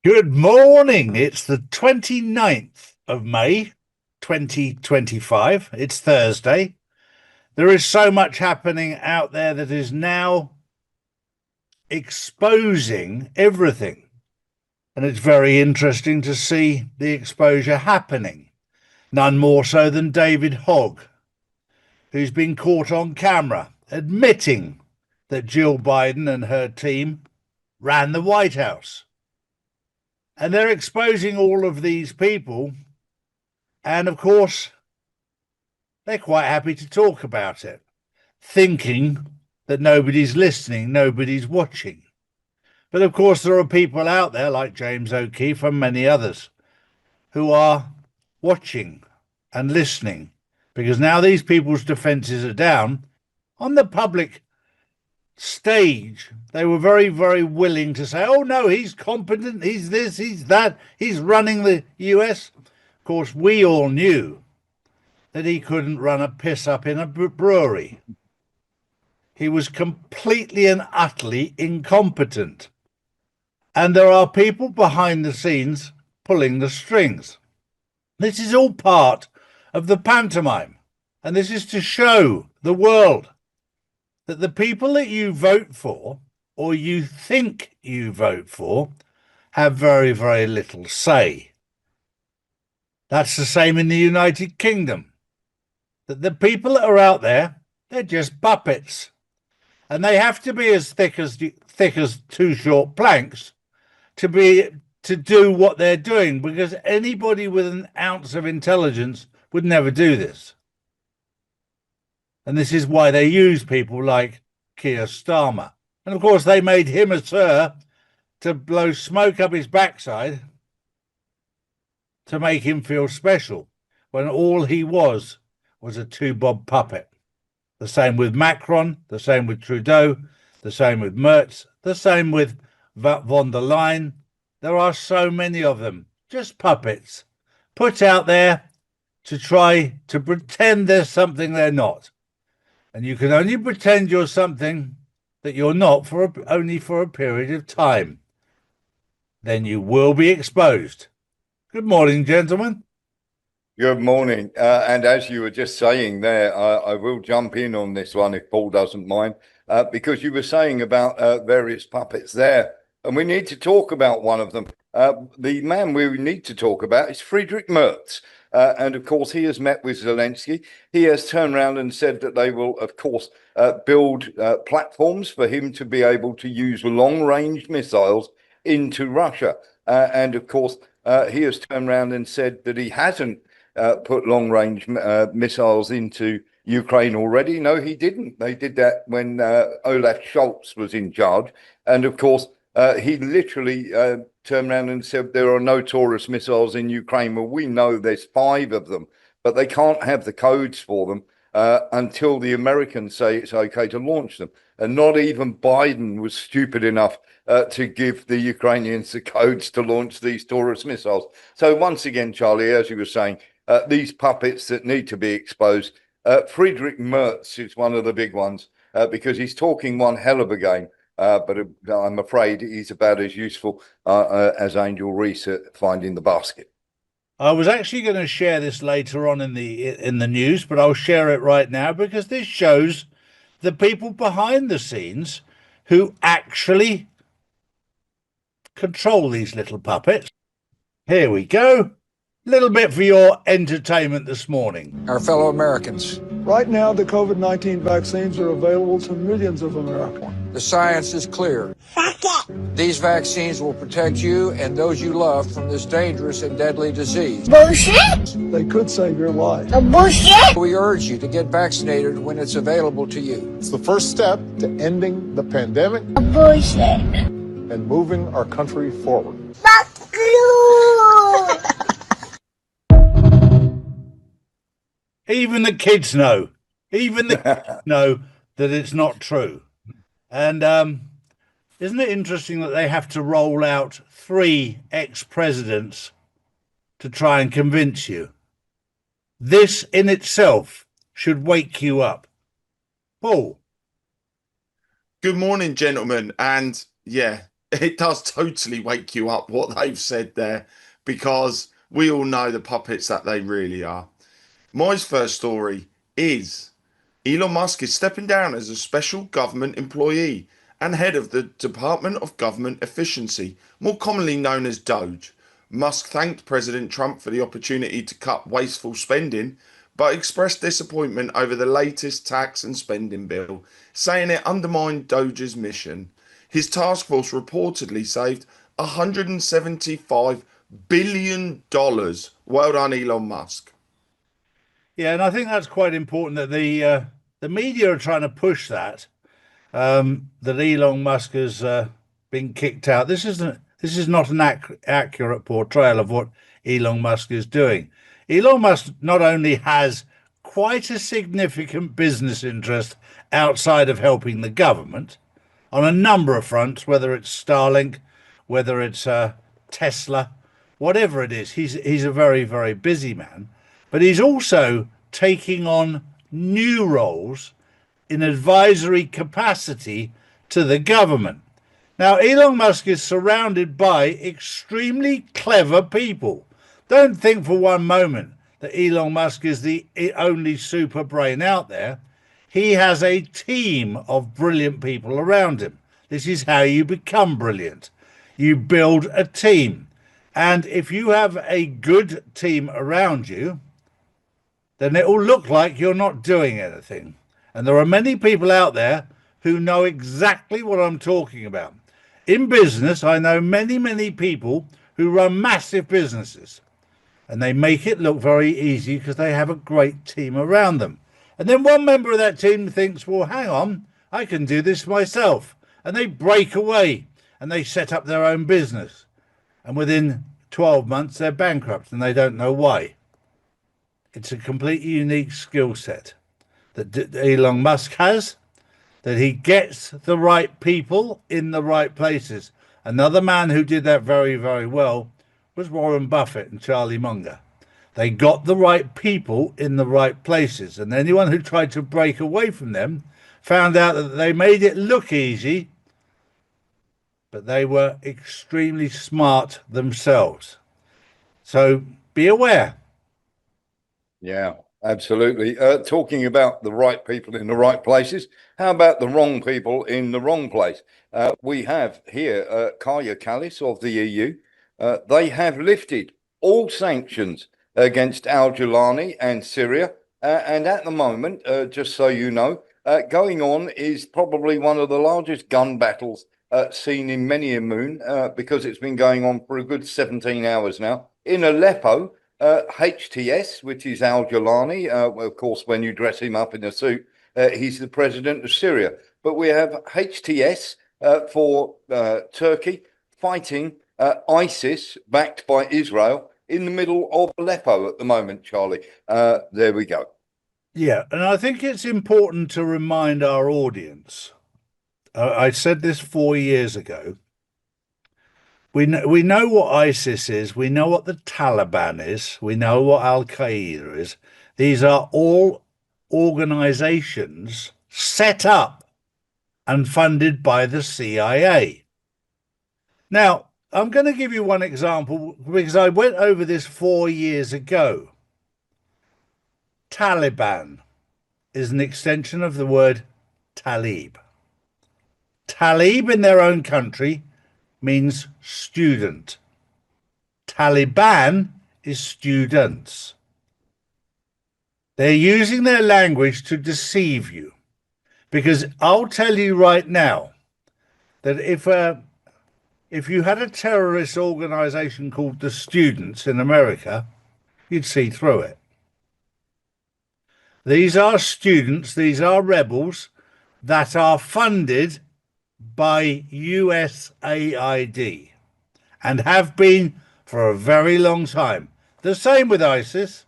Good morning. It's the 29th of May, 2025. It's Thursday. There is so much happening out there that is now exposing everything. And it's very interesting to see the exposure happening. None more so than David Hogg, who's been caught on camera admitting that Jill Biden and her team ran the White House. And they're exposing all of these people. And of course, they're quite happy to talk about it, thinking that nobody's listening, nobody's watching. But of course, there are people out there like James O'Keefe and many others who are watching and listening, because now these people's defenses are down. On the public stage, they were very, very willing to say, oh, no, he's competent, he's this, he's that, he's running the US. Of course, we all knew that he couldn't run a piss up in a brewery. He was completely and utterly incompetent. And there are people behind the scenes pulling the strings. This is all part of the pantomime. And this is to show the world that the people that you vote for, or you think you vote for, have very, very little say. That's the same in the United Kingdom. That the people that are out there, they're just puppets. And they have to be as thick as two short planks to do what they're doing, because anybody with an ounce of intelligence would never do this. And this is why they use people like Keir Starmer. And of course, they made him a sir to blow smoke up his backside to make him feel special, when all he was a two-bob puppet. The same with Macron, the same with Trudeau, the same with Merz, the same with von der Leyen. There are so many of them, just puppets, put out there to try to pretend there's something they're not. And you can only pretend you're something that you're not only for a period of time. Then you will be exposed. Good morning, gentlemen. Good morning. And as you were just saying there, I will jump in on this one if Paul doesn't mind, because you were saying about various puppets there, and we need to talk about one of them. The man we need to talk about is Friedrich Merz. And of course, he has met with Zelensky. He has turned around and said that they will, of course, build platforms for him to be able to use long-range missiles into Russia. And of course, he has turned around and said that he hasn't put long-range missiles into Ukraine already. No, he didn't. They did that when Olaf Scholz was in charge. And of course, he literally turned around and said there are no Taurus missiles in Ukraine. Well, we know there's 5 of them, but they can't have the codes for them until the Americans say it's okay to launch them. And not even Biden was stupid enough to give the Ukrainians the codes to launch these Taurus missiles. So once again, Charlie, as you were saying, these puppets that need to be exposed. Friedrich Merz is one of the big ones because he's talking one hell of a game. But I'm afraid he's about as useful as Angel Reese at finding the basket. I was actually going to share this later on in the news, but I'll share it right now because this shows the people behind the scenes who actually control these little puppets. Here we go. Little bit for your entertainment this morning. Our fellow Americans. Right now, the COVID-19 vaccines are available to millions of Americans. The science is clear. These vaccines will protect you and those you love from this dangerous and deadly disease. Bullshit! They could save your life. Bullshit! We urge you to get vaccinated when it's available to you. It's the first step to ending the pandemic Bullshit! and moving our country forward. Fuck you! Even the kids know. Even the kids know that it's not true. And isn't it interesting that they have to roll out 3 ex-presidents to try and convince you? This in itself should wake you up. Paul. Good morning, gentlemen. And yeah, it does totally wake you up what they've said there, because we all know the puppets that they really are. My first story is Elon Musk is stepping down as a special government employee and head of the Department of Government Efficiency, more commonly known as DOGE. Musk thanked President Trump for the opportunity to cut wasteful spending, but expressed disappointment over the latest tax and spending bill, saying it undermined DOGE's mission. His task force reportedly saved $175 billion. Well done, Elon Musk. Yeah, and I think that's quite important that the media are trying to push that that Elon Musk has been kicked out. This is not an accurate portrayal of what Elon Musk is doing. Elon Musk not only has quite a significant business interest outside of helping the government on a number of fronts, whether it's Starlink, whether it's Tesla, whatever it is. He's a very, very busy man, but he's also taking on new roles in advisory capacity to the government. Now, Elon Musk is surrounded by extremely clever people. Don't think for one moment that Elon Musk is the only super brain out there. He has a team of brilliant people around him. This is how you become brilliant. You build a team. And if you have a good team around you, then it will look like you're not doing anything. And there are many people out there who know exactly what I'm talking about. In business, I know many, many people who run massive businesses, and they make it look very easy because they have a great team around them. And then one member of that team thinks, well, hang on, I can do this myself. And they break away and they set up their own business. And within 12 months, they're bankrupt and they don't know why. It's a completely unique skill set that Elon Musk has, that he gets the right people in the right places. Another man who did that very, very well was Warren Buffett and Charlie Munger. They got the right people in the right places, and anyone who tried to break away from them found out that they made it look easy, but they were extremely smart themselves. So be aware. Yeah, absolutely. Talking about the right people in the right places, how about the wrong people in the wrong place? We have here Kaya Kallis of the EU. They have lifted all sanctions against al-Jawlani and Syria. And at the moment, just so you know, going on is probably one of the largest gun battles seen in many a moon, because it's been going on for a good 17 hours now. In Aleppo, HTS, which is al-Jawlani, well, of course, when you dress him up in a suit, he's the president of Syria. But we have HTS for Turkey fighting ISIS, backed by Israel, in the middle of Aleppo at the moment, Charlie. There we go. Yeah, and I think it's important to remind our audience. I said this 4 years ago. We know what ISIS is. We know what the Taliban is. We know what Al Qaeda is. These are all organizations set up and funded by the CIA. Now, I'm going to give you one example because I went over this 4 years ago. Taliban is an extension of the word Talib. Talib in their own country means student. Taliban is students. They're using their language to deceive you, because I'll tell you right now that if you had a terrorist organization called the Students in America, you'd see through it. These are students, these are rebels that are funded by USAID and have been for a very long time. The same with ISIS,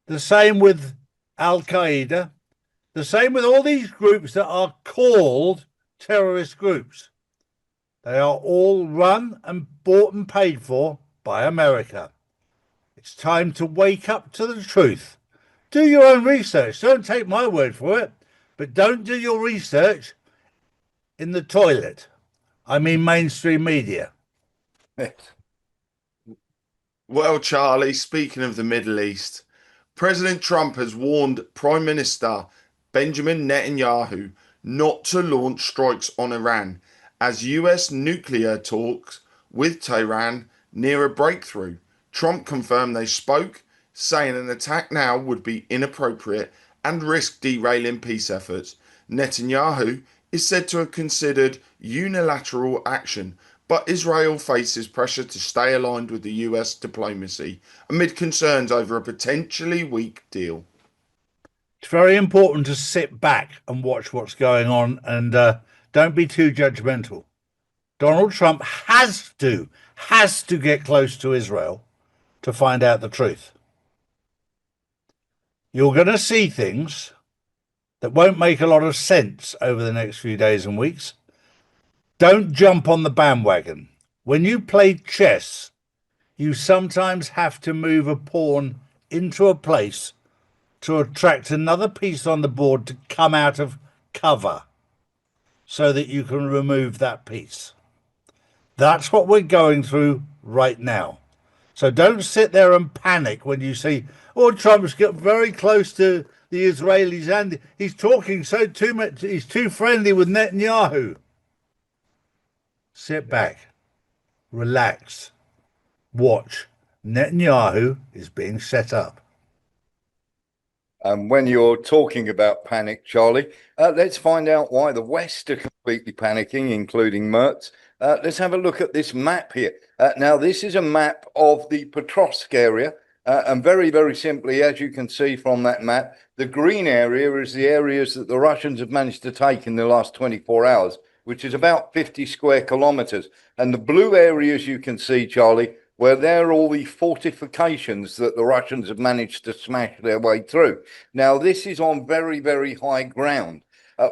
the same with Al Qaeda, the same with all these groups that are called terrorist groups. They are all run and bought and paid for by America. It's time to wake up to the truth. Do your own research. Don't take my word for it, but don't do your research. in the toilet. I mean mainstream media. Well, Charlie, speaking of the Middle East, President Trump has warned Prime Minister Benjamin Netanyahu not to launch strikes on Iran as US nuclear talks with Tehran near a breakthrough. Trump confirmed they spoke, saying an attack now would be inappropriate and risk derailing peace efforts. Netanyahu is said to have considered unilateral action, but Israel faces pressure to stay aligned with the US diplomacy amid concerns over a potentially weak deal. It's very important to sit back and watch what's going on and don't be too judgmental. Donald Trump has to get close to Israel to find out the truth. You're going to see things that won't make a lot of sense over the next few days and weeks. Don't jump on the bandwagon. When you play chess, you sometimes have to move a pawn into a place to attract another piece on the board to come out of cover so that you can remove that piece. That's what we're going through right now. So don't sit there and panic when you see, oh, Trump's got very close to the Israelis and he's talking so too much, he's too friendly with Netanyahu. Sit back, relax, watch. Netanyahu is being set up. And when you're talking about panic, Charlie, let's find out why the West are completely panicking, including Mertz. Let's have a look at this map here. Now, this is a map of the Petrovsk area. And very, very simply, as you can see from that map, the green area is the areas that the Russians have managed to take in the last 24 hours, which is about 50 square kilometers. And the blue areas you can see, Charlie, where there are all the fortifications that the Russians have managed to smash their way through. Now, this is on very, very high ground.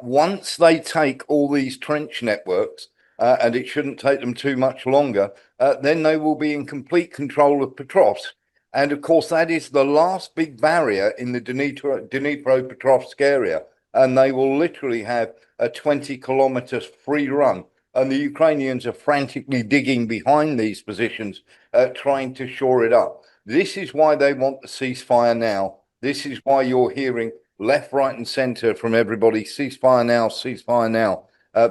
Once they take all these trench networks, and it shouldn't take them too much longer, then they will be in complete control of Petrovsk. And of course, that is the last big barrier in the Dnipropetrovsk area. And they will literally have a 20 kilometers free run. And the Ukrainians are frantically digging behind these positions, trying to shore it up. This is why they want the ceasefire now. This is why you're hearing left, right, and center from everybody, ceasefire now,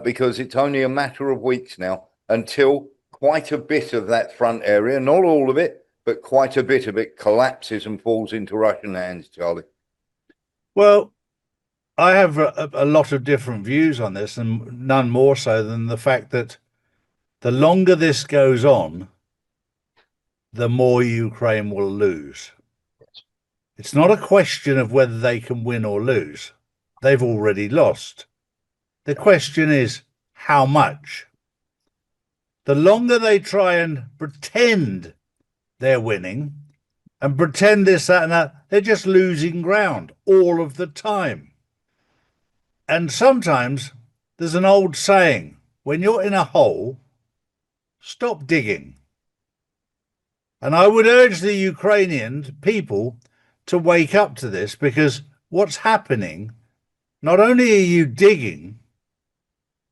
because it's only a matter of weeks now until quite a bit of that front area, not all of it, but quite a bit of it collapses and falls into Russian hands, Charlie. Well, I have a lot of different views on this, and none more so than the fact that the longer this goes on, the more Ukraine will lose. It's not a question of whether they can win or lose. They've already lost. The question is how much. The longer they try and pretend they're winning and pretend this, that, and that, they're just losing ground all of the time. And sometimes there's an old saying, when you're in a hole, stop digging. And I would urge the Ukrainian people to wake up to this, because what's happening, not only are you digging,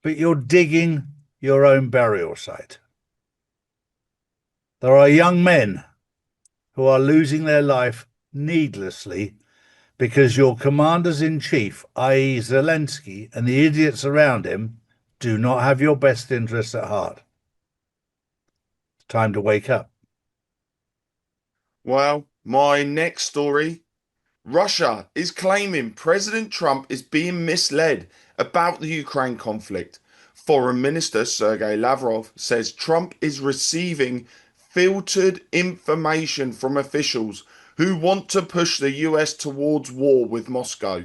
but you're digging your own burial site. There are young men who are losing their life needlessly because your commanders-in-chief, i.e. Zelensky, and the idiots around him do not have your best interests at heart. It's time to wake up. Well, my next story, Russia is claiming President Trump is being misled about the Ukraine conflict. Foreign Minister Sergei Lavrov says Trump is receiving filtered information from officials who want to push the US towards war with Moscow.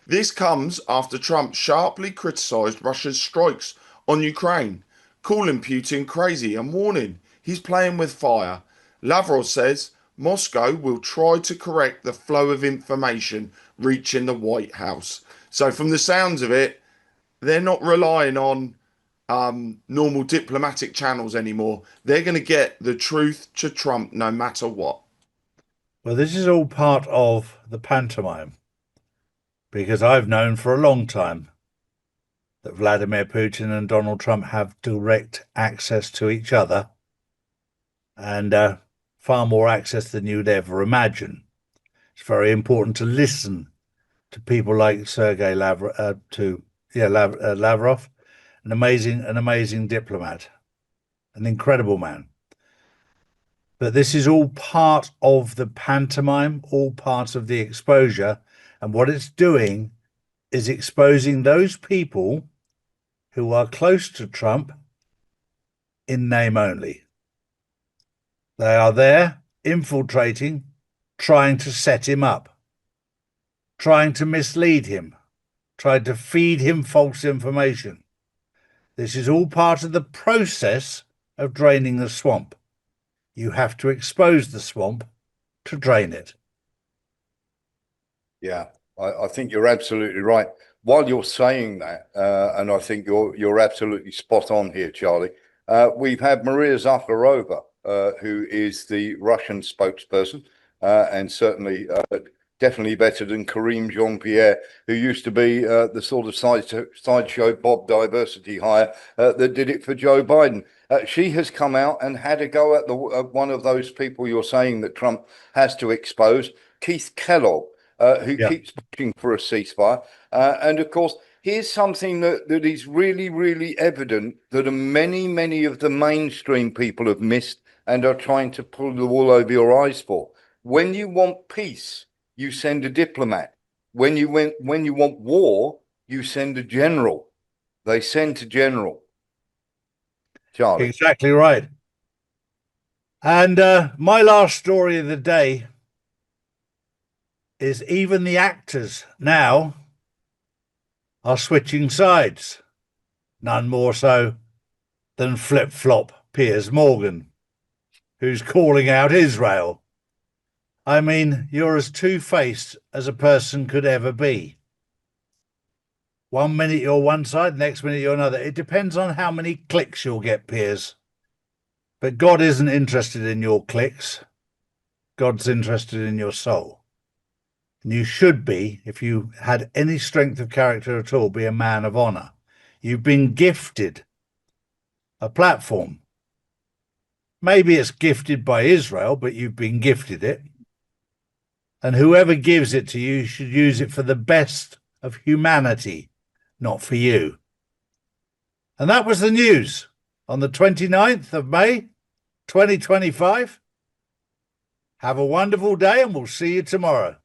This comes after Trump sharply criticized Russia's strikes on Ukraine, calling Putin crazy and warning he's playing with fire. Lavrov says Moscow will try to correct the flow of information reaching the White House. So from the sounds of it, they're not relying on normal diplomatic channels anymore. They're going to get the truth to Trump no matter what. Well, this is all part of the pantomime, because I've known for a long time that Vladimir Putin and Donald Trump have direct access to each other, and far more access than you'd ever imagine. It's very important to listen to people like Sergei Lavrov, an amazing diplomat, an incredible man. But this is all part of the pantomime, all part of the exposure. And what it's doing is exposing those people who are close to Trump in name only. They are there infiltrating, trying to set him up, trying to mislead him, trying to feed him false information. This is all part of the process of draining the swamp. You have to expose the swamp to drain it. Yeah, I think you're absolutely right. While you're saying that, and I think you're absolutely spot on here, Charlie. We've had Maria Zakharova, who is the Russian spokesperson, and certainly definitely better than Karim Jean-Pierre, who used to be the sort of sideshow Bob diversity hire that did it for Joe Biden. She has come out and had a go at one of those people you're saying that Trump has to expose, Keith Kellogg, who keeps pushing for a ceasefire. And of course, here's something that is really, really evident that many of the mainstream people have missed and are trying to pull the wool over your eyes for. When you want peace, you send a diplomat. When you want war, you send a general. They send to general. Charlie. Exactly right. And my last story of the day is even the actors now are switching sides. None more so than flip-flop Piers Morgan, who's calling out Israel. I mean, you're as two-faced as a person could ever be. 1 minute you're one side, next minute you're another. It depends on how many clicks you'll get, Piers. But God isn't interested in your clicks. God's interested in your soul. And you should be, if you had any strength of character at all, be a man of honor. You've been gifted a platform. Maybe it's gifted by Israel, but you've been gifted it. And whoever gives it to you should use it for the best of humanity, not for you. And that was the news on the 29th of May, 2025. Have a wonderful day, and we'll see you tomorrow.